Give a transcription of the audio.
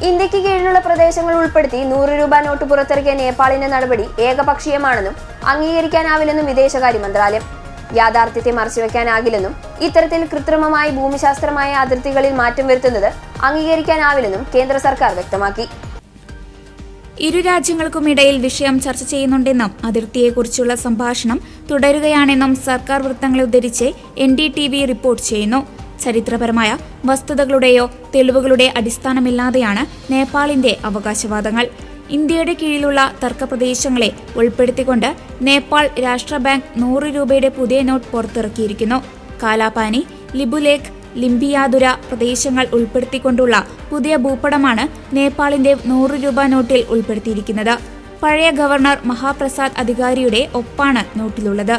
ഇന്ത്യക്ക് കീഴിലുള്ള പ്രദേശങ്ങൾ ഉൾപ്പെടുത്തി 100 രൂപ നോട്ട് പുറത്തിറക്കിയ നേപ്പാളിന്റെ നടപടി ഏകപക്ഷീയമാണെന്നും അംഗീകരിക്കാനാവില്ലെന്നും വിദേശകാര്യ മന്ത്രാലയം. യാഥാർത്ഥ്യത്തെ മറച്ചുവെക്കാനാകില്ലെന്നും ഇത്തരത്തിൽ കൃത്രിമമായി ഭൂമിശാസ്ത്രമായ അതിർത്തികളിൽ മാറ്റം വരുത്തുന്നത് അംഗീകരിക്കാനാവില്ലെന്നും കേന്ദ്ര സർക്കാർ വ്യക്തമാക്കി. ഇരു രാജ്യങ്ങൾക്കുമിടയിൽ വിഷയം ചർച്ച ചെയ്യുന്നുണ്ടെന്നും അതിർത്തിയെക്കുറിച്ചുള്ള സംഭാഷണം തുടരുകയാണെന്നും സർക്കാർ വൃത്തങ്ങളെ ഉദ്ധരിച്ച് NDTV റിപ്പോർട്ട് ചെയ്യുന്നു. ചരിത്രപരമായ വസ്തുതകളുടെയോ തെളിവുകളുടെ അടിസ്ഥാനമില്ലാതെയാണ് നേപ്പാളിന്റെ അവകാശവാദങ്ങൾ. ഇന്ത്യയുടെ കീഴിലുള്ള തർക്കപ്രദേശങ്ങളെ ഉൾപ്പെടുത്തിക്കൊണ്ട് നേപ്പാൾ രാഷ്ട്ര ബാങ്ക് 100 രൂപയുടെ പുതിയ നോട്ട് പുറത്തിറക്കിയിരിക്കുന്നു. കാലാപാനി, ലിബുലേഖ്, ലിംബിയാതുര പ്രദേശങ്ങൾ ഉൾപ്പെടുത്തിക്കൊണ്ടുള്ള പുതിയ ഭൂപടമാണ് നേപ്പാളിന്റെ 100 രൂപ നോട്ടിൽ ഉൾപ്പെടുത്തിയിരിക്കുന്നത്. പഴയ ഗവർണർ മഹാപ്രസാദ് അധികാരിയുടെ ഒപ്പാണ് നോട്ടിലുള്ളത്.